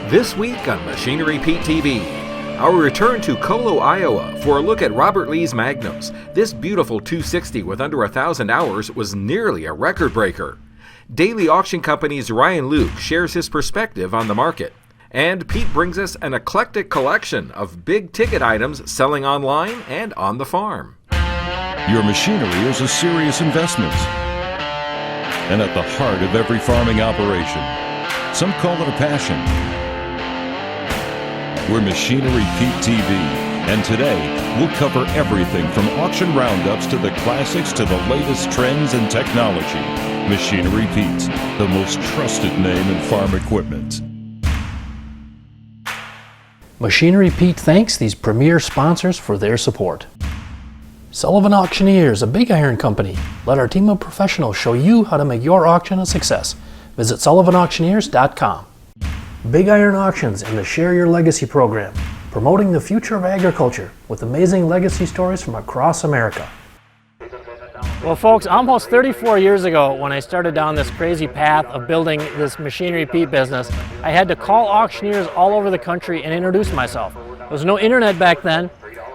This week on Machinery Pete TV, our return to Colo, Iowa for a look at Robert Lee's Magnums. This beautiful 260 with under 1,000 hours was nearly a record breaker. Daily Auction Company's Ryan Luke shares his perspective on the market. And Pete brings us an eclectic collection of big ticket items selling online and on the farm. Your machinery is a serious investment and at the heart of every farming operation. Some call it a passion. We're Machinery Pete TV, and today we'll cover everything from auction roundups to the classics to the latest trends and technology. Machinery Pete, the most trusted name in farm equipment. Machinery Pete thanks these premier sponsors for their support. Sullivan Auctioneers, a big iron company. Let our team of professionals show you how to make your auction a success. Visit sullivanauctioneers.com. Big Iron Auctions and the Share Your Legacy program, promoting the future of agriculture with amazing legacy stories from across America. Well, folks, almost 34 years ago, when I started down this crazy path of building this Machinery Pete business, I had to call auctioneers all over the country and introduce myself. There was no internet back then,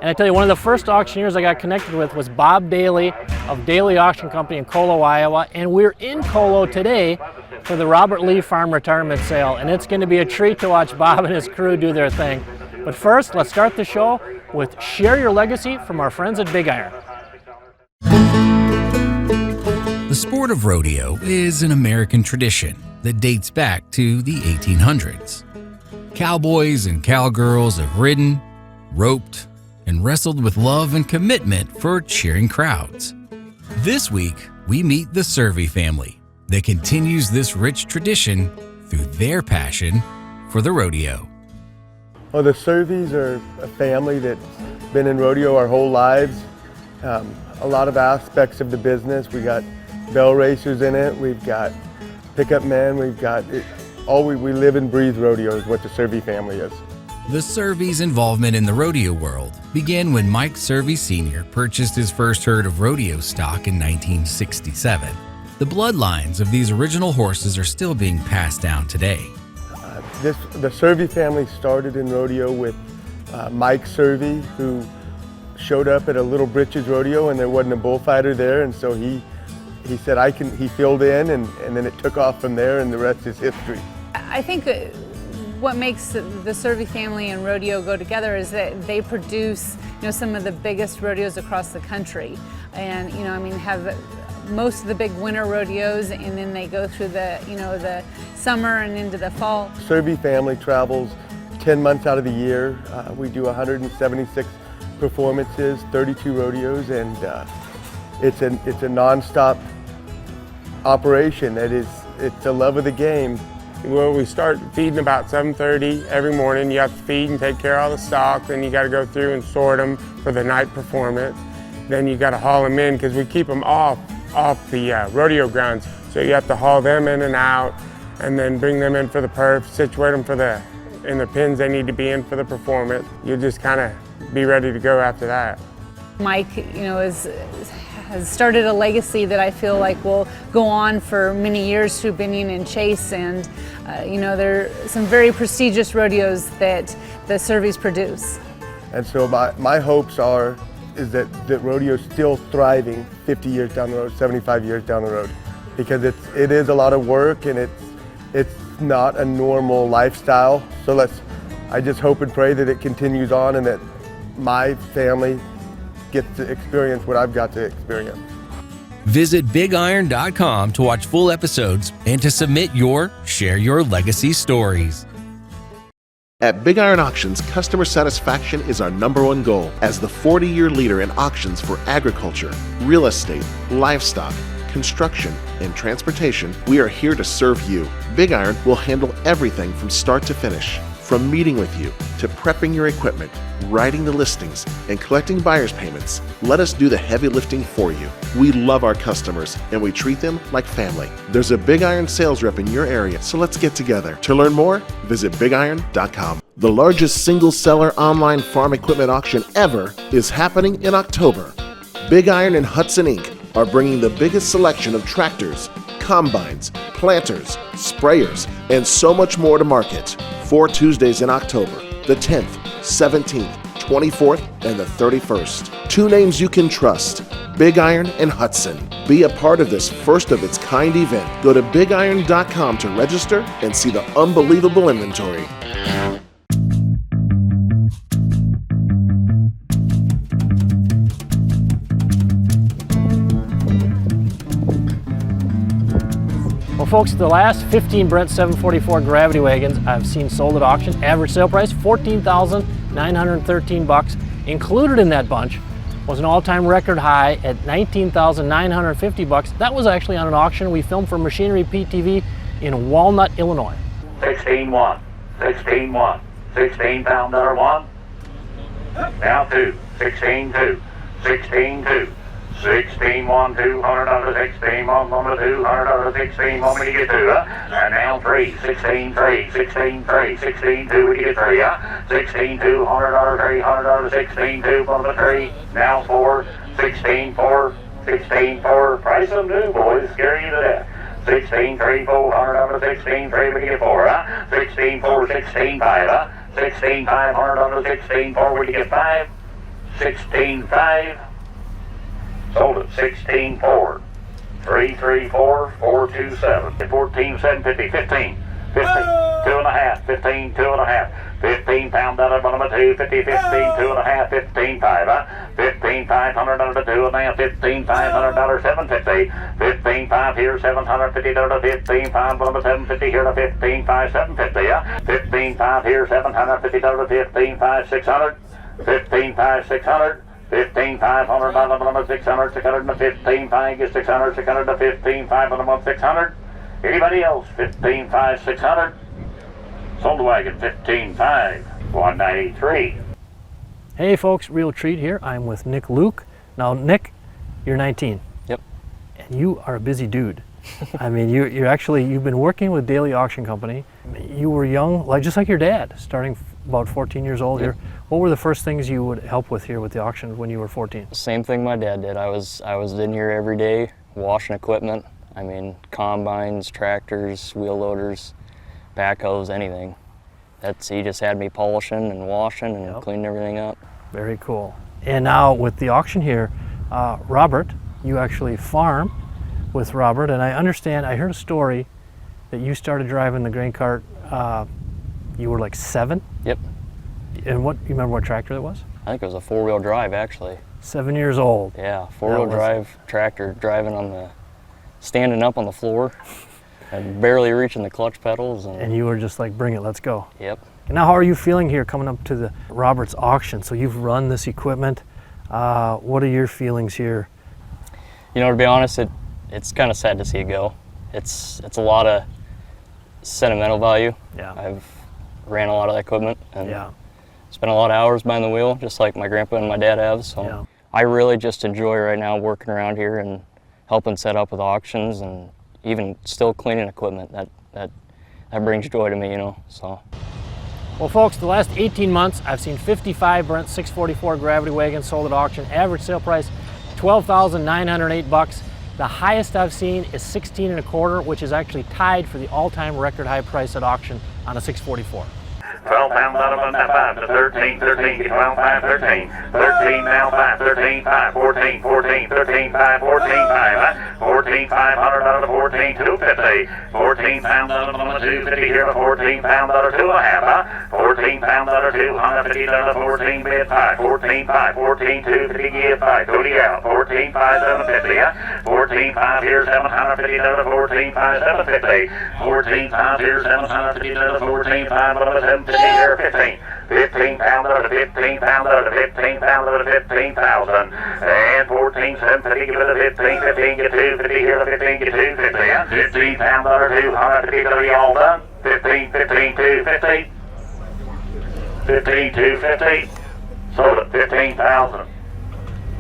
and I tell you, one of the first auctioneers I got connected with was Bob Daly of Daly Auction Company in Colo, Iowa, and we're in Colo today for the Robert Lee Farm Retirement Sale, and it's going to be a treat to watch Bob and his crew do their thing. But first, let's start the show with Share Your Legacy from our friends at Big Iron. The sport of rodeo is an American tradition that dates back to the 1800s. Cowboys and cowgirls have ridden, roped, and wrestled with love and commitment for cheering crowds. This week, we meet the Survey family that continues this rich tradition through their passion for the rodeo. Well, the Surveys are a family that's been in rodeo our whole lives. A lot of aspects of the business. We got bell racers in it, we've got pickup men, we've got we live and breathe rodeo is what the Survey family is. The Survey's involvement in the rodeo world began when Mike Survey Sr. purchased his first herd of rodeo stock in 1967. The bloodlines of these original horses are still being passed down today. The Survey family started in rodeo with Mike Survey, who showed up at a Little Britches rodeo and there wasn't a bullfighter there, and so he said he filled in, and then it took off from there, and the rest is history. I think what makes the Survey family and rodeo go together is that they produce, some of the biggest rodeos across the country, and have most of the big winter rodeos, and then they go through the summer and into the fall. Survey family travels 10 months out of the year. We do 176 performances, 32 rodeos, and it's a non-stop operation. It's the love of the game. Well, we start feeding about 7:30 every morning. You have to feed and take care of all the stock. Then you got to go through and sort them for the night performance. Then you got to haul them in because we keep them off the rodeo grounds. So you have to haul them in and out, and then bring them in for the perf, situate them in the pins they need to be in for the performance. You just kind of be ready to go after that. Mike, has started a legacy that I feel like will go on for many years through Binion and Chase, and there are some very prestigious rodeos that the Surveys produce. And so my hopes is that rodeo's still thriving 50 years down the road, 75 years down the road, because it is a lot of work, and it's not a normal lifestyle. So I just hope and pray that it continues on, and that my family gets to experience what I've got to experience. Visit BigIron.com to watch full episodes and to submit your Share Your Legacy stories. At Big Iron Auctions, customer satisfaction is our #1 goal. As the 40-year leader in auctions for agriculture, real estate, livestock, construction, and transportation, we are here to serve you. Big Iron will handle everything from start to finish. From meeting with you, to prepping your equipment, writing the listings, and collecting buyer's payments, let us do the heavy lifting for you. We love our customers, and we treat them like family. There's a Big Iron sales rep in your area, so let's get together. To learn more, visit BigIron.com. The largest single-seller online farm equipment auction ever is happening in October. Big Iron and Hudson Inc. are bringing the biggest selection of tractors, combines, planters, sprayers, and so much more to market. 4 Tuesdays in October, the 10th, 17th, 24th, and the 31st. 2 names you can trust, Big Iron and Hudson. Be a part of this first-of-its-kind event. Go to bigiron.com to register and see the unbelievable inventory. Well, folks, the last 15 Brent 744 Gravity wagons I've seen sold at auction. Average sale price $14,913. Included in that bunch was an all-time record high at $19,950. That was actually on an auction we filmed for Machinery Pete TV in Walnut, Illinois. 16-1, 16-1, 16-pound dollar 1. Now 2, 16-2, 16-2. 16-1, $200, 16-1, $200, 16-1, we get 2, and now 3, 16-3, 16-3, 16-2, we get 3, 16-2, $100, $300, 16-2, 3, now 4, 16-4, 16-4, price them new, boys, scare you to death. 16-3, $400, 16-3, we get 4, 16-4, 16-5, 16-5, $100, 16-4, we get 5, 16-5, sold at 16-4, 334, 427, 14, 750, 15, 15, 2.5, 15, 2.5, 15-pound dollar, number 2, 50, 15, 2.5, 15, 5, 15, $500 to 2.5, 15, $500, 750, 15, 5 here, $750 to 15, 5, number 750 here to 15, 5, 750, 15, 5 here, $750 to 15, 5, 600, 15, 5, 600. 15, $500, 600, 615, 5, get 600, 600 to 15, 500, 600. Anybody else? 15, 5, 600. Sold the wagon, 15, 5, 193. Hey folks, real treat here. I'm with Nick Luke. Now Nick, you're 19. Yep. And you are a busy dude. I mean, you've been working with Daily Auction Company. You were young, just like your dad, starting about 14 years old here. What were the first things you would help with here with the auction when you were 14? Same thing my dad did. I was in here every day washing equipment. I mean, combines, tractors, wheel loaders, backhoes, anything. He just had me polishing and washing and cleaning everything up. Very cool. And now with the auction here, Robert, you actually farm with Robert, and I understand, I heard a story that you started driving the grain cart, you were like 7? Yep. And you remember what tractor it was? I think it was a 4-wheel drive, actually. 7 years old. Yeah, 4-wheel drive tractor, standing up on the floor and barely reaching the clutch pedals. And you were just like, bring it, let's go. Yep. And now how are you feeling here coming up to the Robert's auction? So you've run this equipment. What are your feelings here? You know, to be honest, it's kind of sad to see it go. It's a lot of sentimental value. Yeah. I've ran a lot of that equipment and spent a lot of hours behind the wheel, just like my grandpa and my dad have. So I really just enjoy right now working around here and helping set up with auctions and even still cleaning equipment. That brings joy to me, you know. So. Well, folks, the last 18 months, I've seen 55 Brent 644 Gravity wagons sold at auction. Average sale price, $12,908. The highest I've seen is 16 1/4, which is actually tied for the all-time record high price at auction on a 644. 12-pound out of 5 to 13, 13, 12, 5, 13, 13, now 5, 13, 5, 14, 14, 13, 5, 14, 5, 14, 500 out of 14, 250, 14 pound out of 250 here to 14 pound out of 2.5, 14 pound out of 250 out of 14 bid 5, 14, 5, 14, 250 give 5, 30 out, 14, 5, 750, 14, 5 here 750 out of 14, 5, 750, 14, 5 here 750 out of 14, 5 out of 750. Here, 15 pound out of 15 pound out of 15 pound out of 15,000 and 14 750 give it a 15 15 get 250 here to 15 get 250 15 pound out of 250 30 all done 15 15 250 15 250 sold at 15,000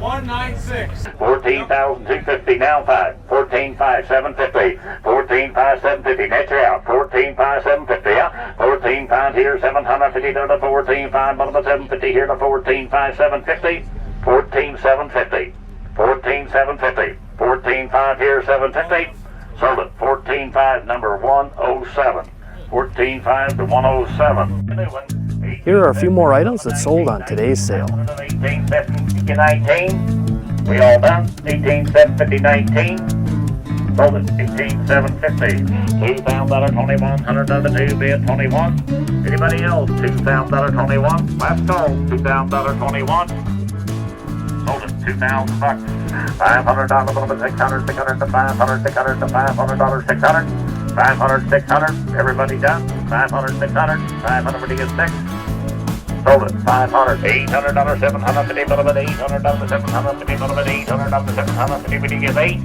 196. 14,250 now 5. 14,5 750. 14,5 750 net you out. 14,5 750. 14,5 here 750 to the 14,5 bottom of 750 here to 14,5 750. 14,750. 14,750. 14,5 here 750. Sold at 14,5 number 107. 14.5 to 107. Here are a few more items that sold on today's sale. 18.750.19. We all done? 18.750.19. Sold it. 18.750. $2,21. $100 bid 21. Anybody else? $2,21. Last call. $2,21. Sold it. $2,000. $500 over 600. 600 to 500. 600 to $500. 600. 500, 600, everybody done? 500, 600, 500 to get 6. Sold it, 500, $800, 750, $800, 750, $800, 750, to get 8.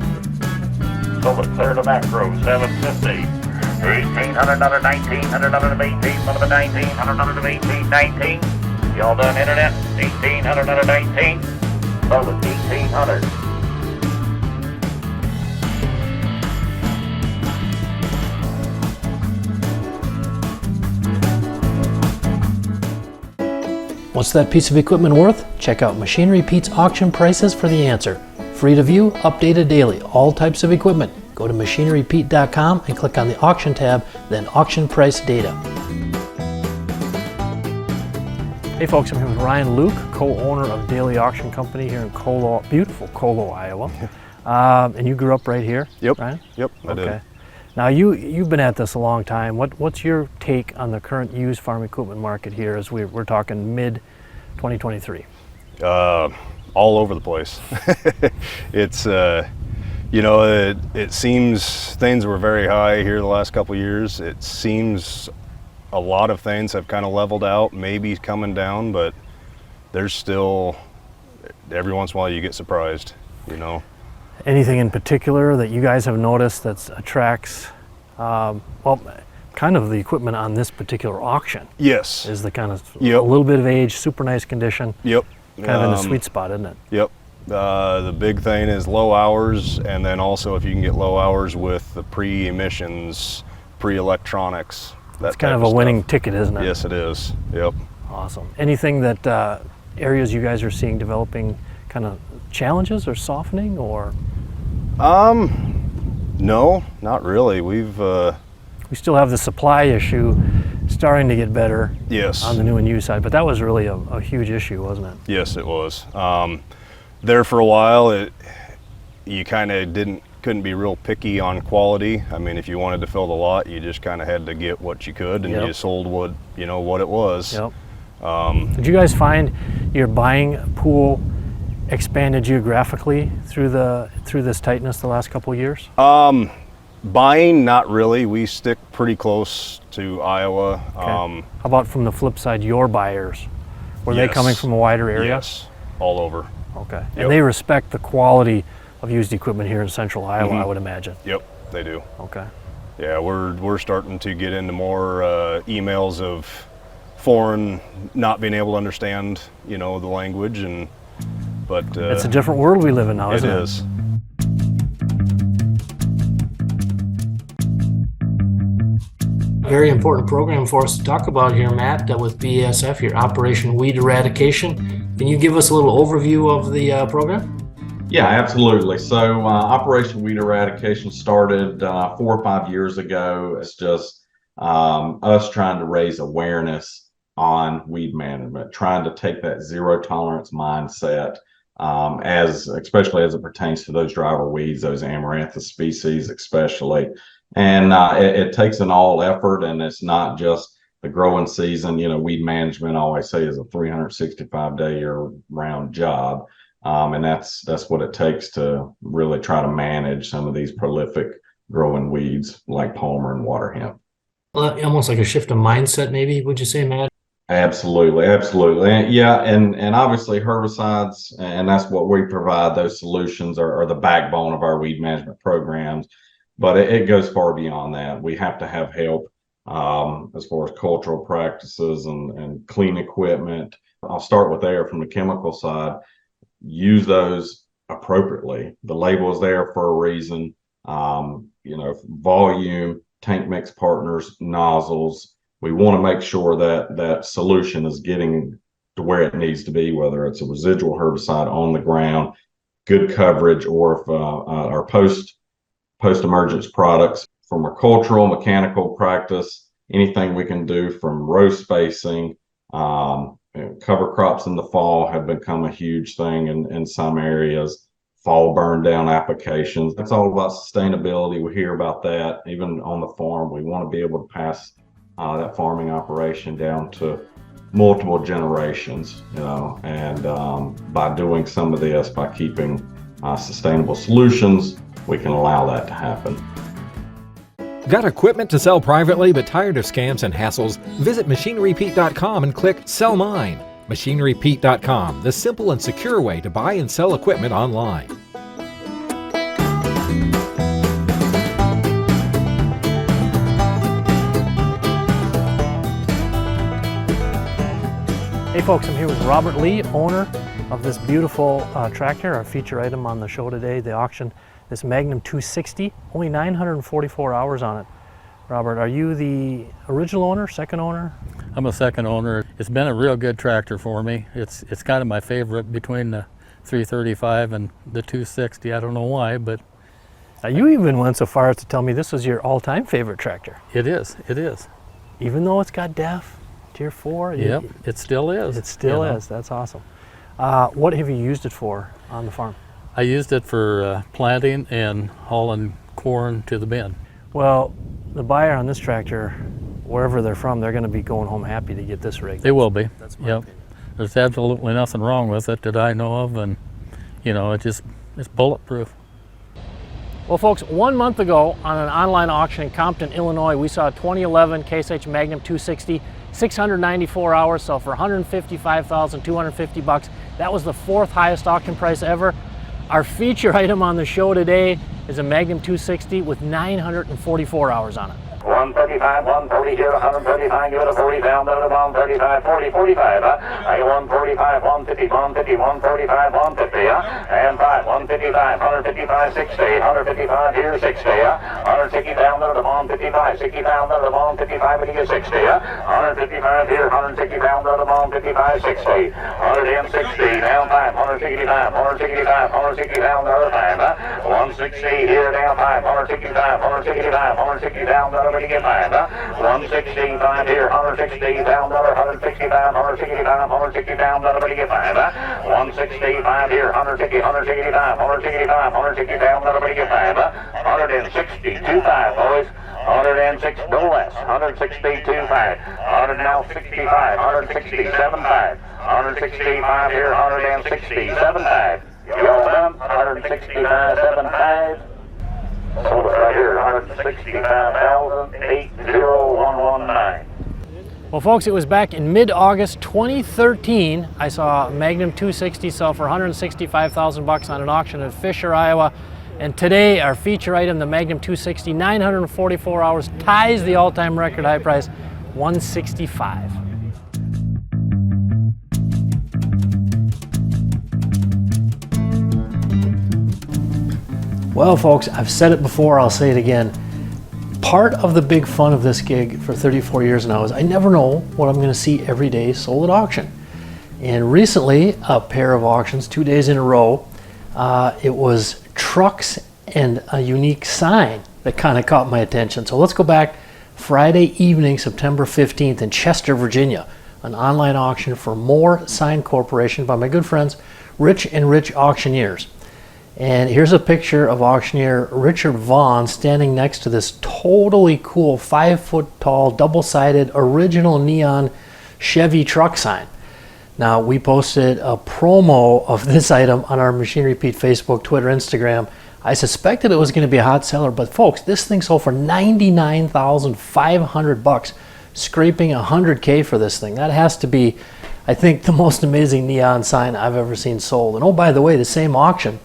Sold it, clear to macro, 750. $1,800, $1,900, $1,800, $1,900, $1,819. Y'all done internet? $1,800, $1,900. Sold it, $1,800. What's that piece of equipment worth? Check out Machinery Pete's auction prices for the answer. Free to view, updated daily, all types of equipment. Go to machinerypete.com and click on the auction tab, then auction price data. Hey folks, I'm here with Ryan Luke, co-owner of Daily Auction Company here in Colo, beautiful Colo, Iowa. And you grew up right here, Yep. Ryan? Yep, I did. Now you've been at this a long time. What's your take on the current used farm equipment market here as we're talking mid 2023? All over the place. It's you know, it seems things were very high here the last couple of years. It seems a lot of things have kind of leveled out, maybe coming down, but there's still, every once in a while you get surprised, you know. Anything in particular that you guys have noticed that attracts, well, kind of the equipment on this particular auction? Yes. Is the kind of a little bit of age, super nice condition. Yep. Kind of in the sweet spot, isn't it? Yep. The big thing is low hours, and then also if you can get low hours with the pre-emissions, pre-electronics. That's kind of a winning ticket, isn't it? Yes, it is. Yep. Awesome. Anything that areas you guys are seeing developing kind of challenges or softening or? No, not really. We still have the supply issue starting to get better. Yes. On the new and used side, but that was really a huge issue, wasn't it? Yes, it was. There for a while, you kind of couldn't be real picky on quality. I mean, if you wanted to fill the lot, you just kind of had to get what you could, and you sold what it was. Yep. Did you guys find your buying pool expanded geographically through this tightness the last couple of years? Buying, not really. We stick pretty close to Iowa. Okay. How about from the flip side, your buyers? Were they coming from a wider area? Yes, all over. Okay. And they respect the quality of used equipment here in central Iowa, I would imagine. Yep, they do. Okay. Yeah, we're starting to get into more emails of foreign not being able to understand, the language, but it's a different world we live in now, isn't it? It is. Very important program for us to talk about here, Matt, with BASF, your Operation Weed Eradication. Can you give us a little overview of the program? Yeah, absolutely. So Operation Weed Eradication started 4 or 5 years ago. It's just us trying to raise awareness on weed management, trying to take that zero tolerance mindset, especially as it pertains to those driver weeds, those amaranthus species especially. And it takes an all effort, and it's not just the growing season. Weed management, I always say, is a 365-day year-round job. And that's what it takes to really try to manage some of these prolific growing weeds like palmer and water hemp. Well, almost like a shift of mindset, maybe, would you say, Matt? Absolutely. Yeah, and obviously herbicides, and that's what we provide. Those solutions are the backbone of our weed management programs. But it goes far beyond that. We have to have help as far as cultural practices and clean equipment. I'll start with there from the chemical side. Use those appropriately. The label is there for a reason. Volume, tank mix partners, nozzles. We want to make sure that solution is getting to where it needs to be, whether it's a residual herbicide on the ground, good coverage, or if our post-emergence products from a cultural mechanical practice. anything we can do from row spacing. Cover crops in the fall have become a huge thing in some areas. Fall burn down applications. It's all about sustainability. We hear about that even on the farm. We want to be able to pass that farming operation down to multiple generations, and by doing some of this, by keeping sustainable solutions, we can allow that to happen. Got equipment to sell privately but tired of scams and hassles? Visit MachineryPete.com and click Sell Mine. MachineryPete.com, the simple and secure way to buy and sell equipment online. Hey folks, I'm here with Robert Lee, owner of this beautiful tractor, our feature item on the show today, the auction, this Magnum 260, only 944 hours on it. Robert, are you the original owner, second owner? I'm a second owner. It's been a real good tractor for me. It's kind of my favorite between the 335 and the 260. I don't know why, but... You even went so far as to tell me this was your all-time favorite tractor. It is, it is. Even though it's got DEF, Tier 4? Yep, it still is. It still is, that's awesome. What have you used it for on the farm? I used it for planting and hauling corn to the bin. Well, the buyer on this tractor, wherever they're from, they're going to be going home happy to get this rig. They will be. That's my Yep. opinion. There's absolutely nothing wrong with it that I know of, and it's bulletproof. Well folks, 1 month ago on an online auction in Compton, Illinois, we saw a 2011 CaseIH Magnum 260, 694 hours, so for $155,250. That was the 4th highest auction price ever. Our feature item on the show today is a Magnum 260 with 944 hours on it. 135, 140 here, 135, give it a 40 down, another 135, 40, 45, I 145, 150, 150, 145, 150, and 5, 155, 155, 60, 155 here, 60, 160 down, another 155, 60 down, another 155, but you get 60, 155 here, 160 down, another 155, 60, 160 down, 5, 165, 165, 160 down, another 5, 160 here, down, 5, 165, 165, 160 down, another 165 here, 160 down, another 165, 165, 160 down, another 165 here, 160, 165, 165, 160 down, another 162.5, boys. 106, no less. 162.5. 165, 167.5. 165 here, 167.5. Y'all done? 165.75. Sold it right here, 165,80119. Well folks, it was back in mid-August 2013. I saw Magnum 260 sell for $165,000 on an auction in Fisher, Iowa. And today, our feature item, the Magnum 260, 944 hours, ties the all-time record high price, $165. Well folks, I've said it before, I'll say it again. Part of the big fun of this gig for 34 years now is I never know what I'm going to see every day sold at auction. And recently, a pair of auctions, 2 days in a row, it was trucks and a unique sign that kind of caught my attention. So let's go back Friday evening, September 15th in Chester, Virginia, an online auction for Moore Sign Corporation by my good friends Rich and Rich Auctioneers. And here's a picture of auctioneer Richard Vaughn standing next to this totally cool 5-foot-tall, double-sided, original neon Chevy truck sign. Now, we posted a promo of this item on our Machinery Pete Facebook, Twitter, Instagram. I suspected it was going to be a hot seller, but folks, this thing sold for $99,500, scraping $100K for this thing. That has to be, I think, the most amazing neon sign I've ever seen sold. And oh, by the way, the same auction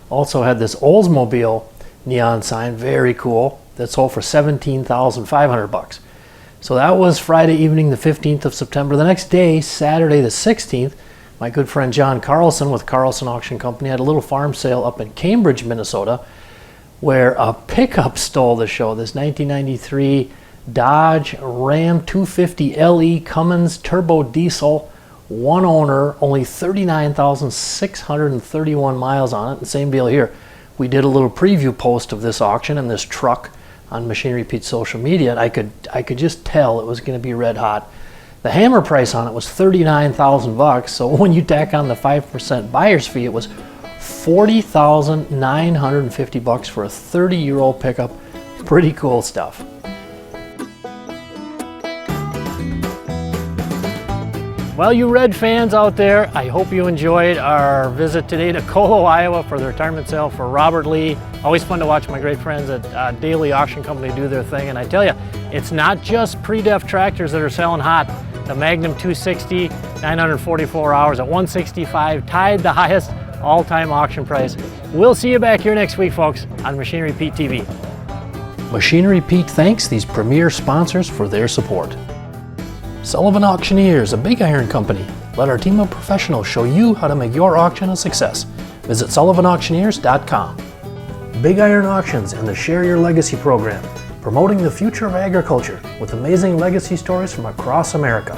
also had this Oldsmobile neon sign, very cool, that sold for $17,500. So that was Friday evening, the 15th of September. The next day, Saturday the 16th, my good friend John Carlson with Carlson Auction Company had a little farm sale up in Cambridge, Minnesota, where a pickup stole the show. This 1993 Dodge Ram 250 LE Cummins turbo diesel, one owner, only 39,631 miles on it. And same deal here. We did a little preview post of this auction, and this truck on Machinery Pete's social media, and I could just tell it was going to be red hot. The hammer price on it was $39,000, so when you tack on the 5% buyer's fee, it was $40,950 for a 30-year-old pickup. Pretty cool stuff. Well, you Red fans out there, I hope you enjoyed our visit today to Colo, Iowa for the retirement sale for Robert Lee. Always fun to watch my great friends at Daily Auction Company do their thing. And I tell you, it's not just pre-def tractors that are selling hot. The Magnum 260, 944 hours at $165, tied the highest all-time auction price. We'll see you back here next week, folks, on Machinery Pete TV. Machinery Pete thanks these premier sponsors for their support. Sullivan Auctioneers, a big iron company. Let our team of professionals show you how to make your auction a success. Visit sullivanauctioneers.com. Big Iron Auctions and the Share Your Legacy program, promoting the future of agriculture with amazing legacy stories from across America.